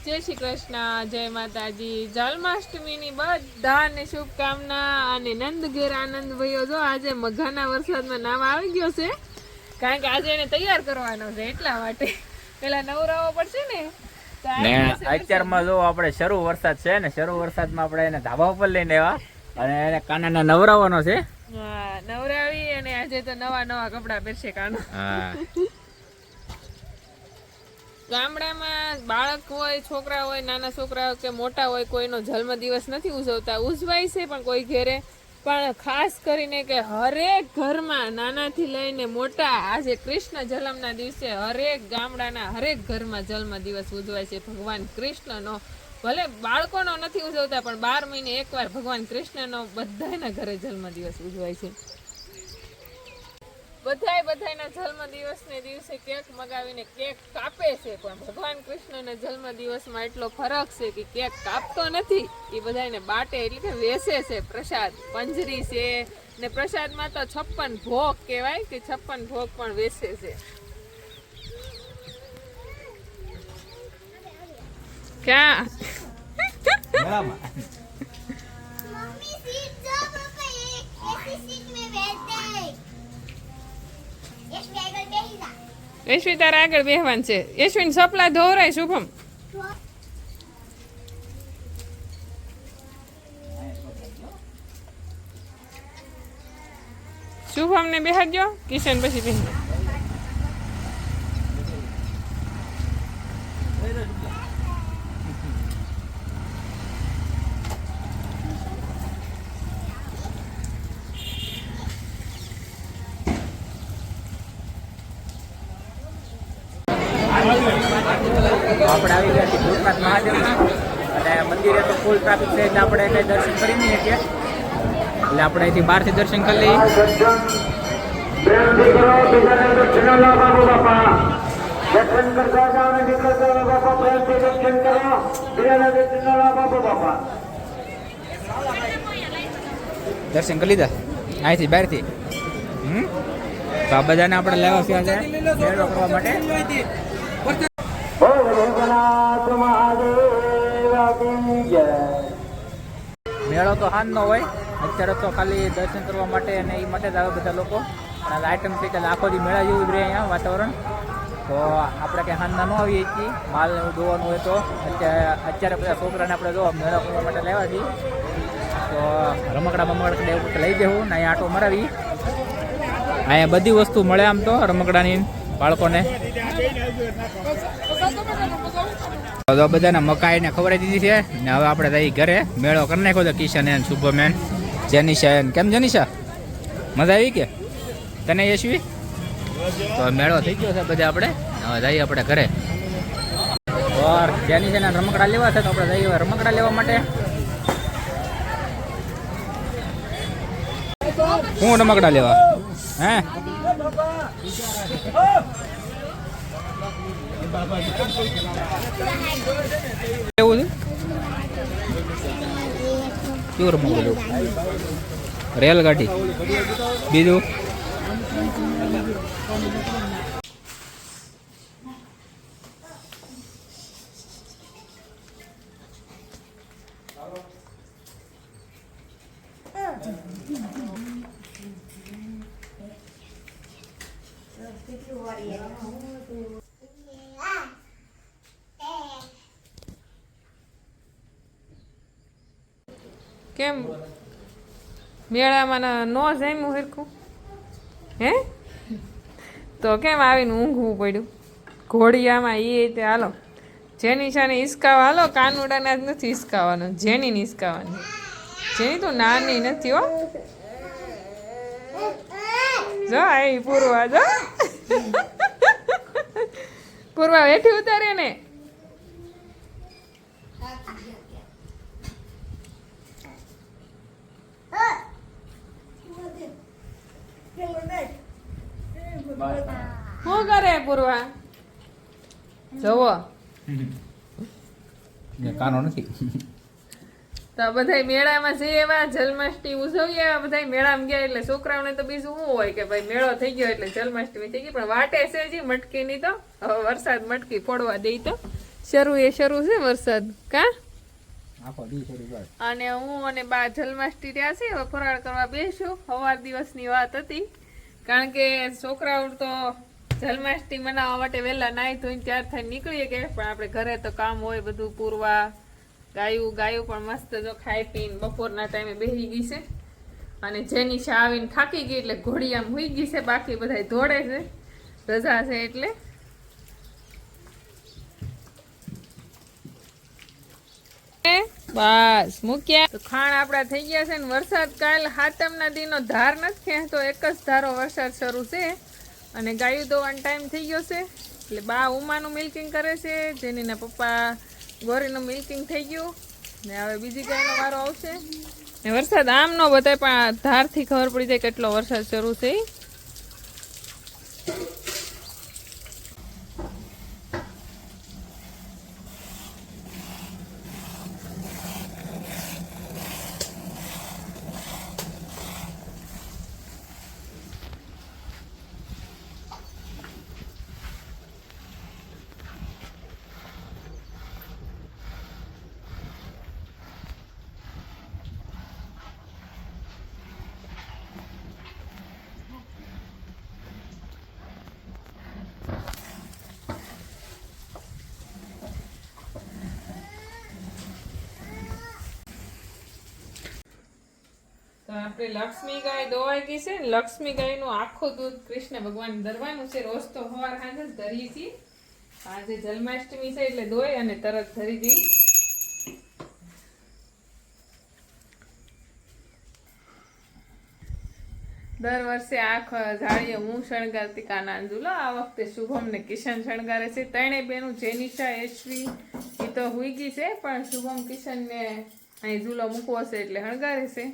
જય શ્રી કૃષ્ણ, જય માતાજી. જન્માષ્ટમીની બધાને શુભકામના. અને નંદ ઘેર આનંદ ભયો જો આજે મઘાના વરસાદમાં નામ આવી ગયો છે, કારણ કે આજે એને તૈયાર કરવાનો છે, એટલા માટે પેલા નવરાવો પડશે ને. અત્યારમાં જો આપણે શરૂ વરસાદ છે ને, શરૂ વરસાદમાં આપણે એને ધાબા ઉપર લઈને આવ્યા અને એને કાનાને નવરાવવાનો છે. હા, નવરાવી અને આજે તો નવા નવા કપડા પહેરશે કાનો. ગામડામાં બાળક હોય, છોકરા હોય, નાના છોકરા હોય કે મોટા હોય, કોઈનો જન્મદિવસ નથી ઉજવતા, ઉજવાય છે પણ કોઈ ઘેરે, પણ ખાસ કરીને કે હરેક ઘરમાં નાનાથી લઈને મોટા આજે કૃષ્ણ જન્મના દિવસે હરેક ગામડાના હરેક ઘરમાં જન્મદિવસ ઉજવાય છે. ભગવાન કૃષ્ણનો ભલે બાળકોનો નથી ઉજવતા પણ 12 મહિને એકવાર ભગવાન કૃષ્ણનો બધાના ઘરે જન્મદિવસ ઉજવાય છે. બધાના જન્મદિવસને દિવસે કેક મગાવીને કેક કાપે છે, પણ ભગવાન કૃષ્ણના જન્મદિવસમાં એટલો ફરક છે કે કેક કાપતો નથી, એ બધાને બાટે એટલે કે વેચે છે. પ્રસાદ પંજરી છે ને પ્રસાદમાં તો 56 ભોગ કહેવાય કે 56 ભોગ પણ વેચે છે. ક્યાં યશવી તારા આગળ બેહવાન છે. યશવીન સપલા ધોરાય. શુભમ શુભમ ને બેહાડજો, કિશન પછી બેહજો. આપણે આવી ગયા છીએ ભૂતનાથ મહાદેવ અને મંદિરે તો ફૂલ ટ્રાફિક છે એટલે આપણે કંઈ દર્શન કરી નહીં શકીએ, એટલે આપણે અહીંથી બહારથી દર્શન કરી લઈએ. દર્શન કરી લીધા અહીંથી બહારથી. તો આ બધાને આપણે લેવા છે આજે મેળો કરવા માટે. મેળો તો હાંજનો હોય, અત્યારે તો ખાલી દર્શન કરવા માટે અને એ માટે જ આવે બધા લોકો. પણ આઈટમ છે કે આખો દી મેળા જેવું જ રહે અહીંયા વાતાવરણ. તો આપણે કંઈ હાંજના ન આવીએ છીએ, માલ એવું જોવાનું હોય તો. અત્યારે બધા છોકરાને આપણે જો મેળો કરવા માટે લેવા છીએ, તો રમકડા બમકડા એવું લઈ દેવું ને અહીંયા આટો મરાવી. અહીંયા બધી વસ્તુ મળે આમ તો રમકડાની બાળકોને. તો બધાના મકાઈ ને ખવડાવી દીધી છે ને હવે આપણે જઈ ઘરે. મેળો કરી નાખ્યો તો કિશન એન શુભમેન જેનિશા એન. કેમ જેનિશા, મજા આવી કે તને યશવી? તો મેળો થઈ ગયો છે બધા, આપણે હવે જઈએ આપણે ઘરે. ઓર જેનિશાના રમકડા લેવા છે તો આપણે જઈએ રમકડા લેવા માટે. હું રમકડા લેવા હે એવું છે? કેવું રમકડું લેવું? રેલગાડી બીજું? કેમ મેળામાં ન જામ્યું હરખું હે? તો કેમ આવીને ઊંઘવું પડ્યું ઘોડિયામાં? એ રીતે હાલો જેનિશાને હિસકાવા હાલો. કાનુડાને જ નથી હિસકાવાનું, જેનીને હિસકાવાની. જેની તો નાની નથી હો. જો આવી પૂર્વા, જો પૂર્વા વેઠી ઉતારે ને. શું કરે પૂર્વા? જવો કાનો નથી. તો બધા મેળામાં જઈએ, એવા જન્માષ્ટમી ઉજવીએ, એવા બધા મેળામાં ગયા એટલે છોકરાઓને તો બીજું શું હોય કે ભાઈ મેળો થઈ ગયો એટલે જન્માષ્ટમી થઈ ગઈ. પણ વાટે છે જી મટકીની, તો હવે વરસાદ મટકી ફોડવા દે તો શરૂ છે વરસાદ કા આખો દી શરૂ કર. અને હું અને બા જન્માષ્ટમી રહ્યા છે. હવે ફરાળ કરવા બેસ્યું. સવાર દિવસની વાત હતી, કારણ કે છોકરાઓ તો જન્માષ્ટમી મનાવવા માટે વહેલા નાહી ધોઈને ત્યાર થઈને નીકળીએ કે, પણ આપણે ઘરે તો કામ હોય બધું પૂરવા. ગાયું પણ મસ્ત જો ખાઈ પીને બપોરના ટાઈમે બેસી ગઈ છે. અને જેની શા આવીને થાકી ગઈ એટલે ઘોડી આમ હુઈ ગઈ છે. બાકી બધા દોડે છે, રજા છે એટલે. બસ મૂક્યા તો ખાણ આપડા થઈ ગયા છે ને. વરસાદ કાલ હાતમના દીનો ધાર નથી ખેંચતો, એક જ ધારો વરસાદ શરૂ છે. અને ગાયું દોવાનો ટાઈમ થઈ ગયો છે એટલે બા ઉમાનું મિલ્કિંગ કરે છે, જેનીના પપ્પા ગોરીનું મિલ્કિંગ થઈ ગયું ને હવે બીજી ગાયનો વારો આવશે. ને વરસાદ આમ ન બતાય પણ ધારથી ખબર પડી જાય કેટલો વરસાદ શરૂ છે. તો આપણે લક્ષ્મી ગાય દોવાઈ ગઈ છે. લક્ષ્મી ગાયનું આખું દૂધ કૃષ્ણ ભગવાન ધરવાનું છે. રોજ તો સવાર સાંજ જ ધરી હતી. આજે જન્માષ્ટમી છે એટલે દોય અને તરત ધરી દઈ. દર વર્ષે આખ જાળીએ હું શણગારતી કાના અંજુલો. આ વખતે શુભમ ને કિશન શણગારે છે. ત્રણેય બેનું જેનિશા યશ્વી એ તો હુઈ ગઈ છે, પણ શુભમ કિશન ને અહીં ઝૂલો મૂકવો છે એટલે શણગારે છે.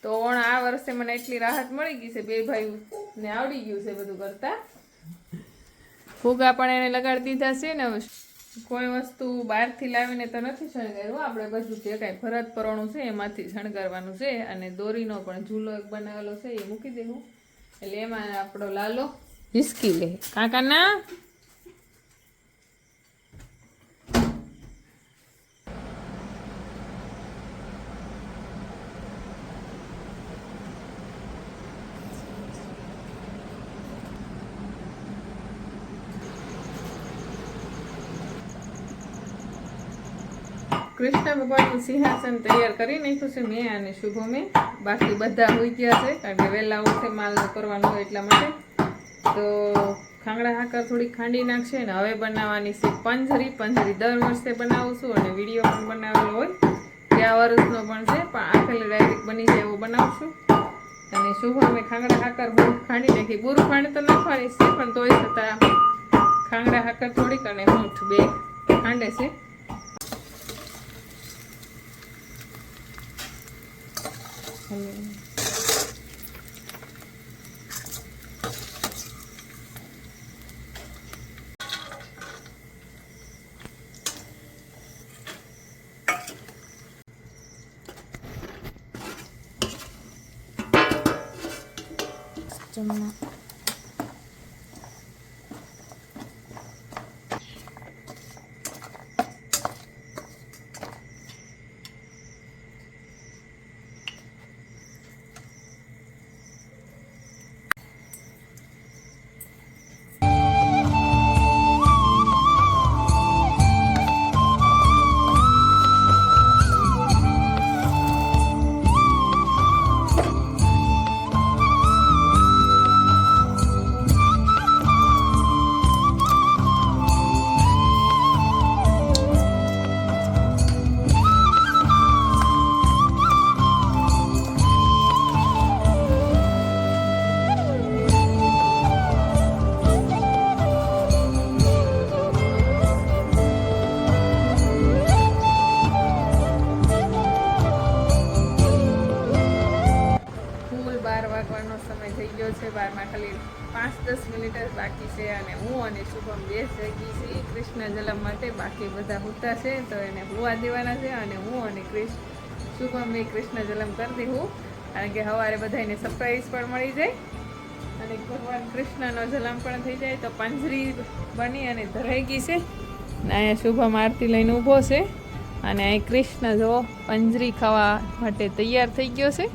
તો આ વર્ષે મને એટલી રાહત મળી ગઈ છે, બે ભાઈ ને આવડી ગયું છે બધું કરતા. ફુગા પણ એને લગાડી દીધા છે ને. હવે કોઈ વસ્તુ બહારથી લાવીને તો નથી શણગાર્યું, આપણે બધું જે કાંઈ ભરત પરોણું છે એમાંથી શણગારવાનું છે. અને દોરીનો પણ ઝૂલો એક બનાવેલો છે એ મૂકી દેવું એટલે એમાં આપણો લાલો હિસકી લે. કાકાના કૃષ્ણ ભગવાનનું સિંહાસન તૈયાર કરી નાખ્યું છે મેં અને શુભમે. બાકી બધા હોઈ ગયા છે, કારણ કે વહેલા ઉઠે માલ કરવાનું હોય એટલા માટે. તો ખાંગડા હાકર થોડી ખાંડી નાખશે ને હવે બનાવવાની છે પંજરી. દર વર્ષે બનાવું છું અને વિડીયો પણ બનાવેલો હોય, ગયા વર્ષનો પણ છે, પણ આખેલે ડાયરેક્ટ બની જાય એવો બનાવશું. અને શુભમે ખાંગડા હાકર બહુ ખાંડી નાખી. બુરું ખાંડ તો નાખવાની છે, પણ તોય છતાં ખાંગડા હાકર થોડીક અને હૂંઠ બે ખાંડે છે. ચમચા છે. 12માં ખાલી 5-10 મિનિટ જ બાકી છે અને હું અને શુભમ બે જગી છીએ કૃષ્ણ જલમ માટે. બાકી બધા હુતા છે તો એને હુવા દેવાના છે અને હું અને શુભમ એ કૃષ્ણ જલમ કરી દઉં, કારણ કે સવારે બધાને સરપ્રાઈઝ પણ મળી જાય અને ભગવાન કૃષ્ણનો જલમ પણ થઈ જાય. તો પાંજરી બની અને ધરાઈ ગઈ છે ને અહીંયા શુભમ આરતી લઈને ઊભો છે અને અહીં કૃષ્ણ જો પંજરી ખાવા માટે તૈયાર થઈ ગયો છે.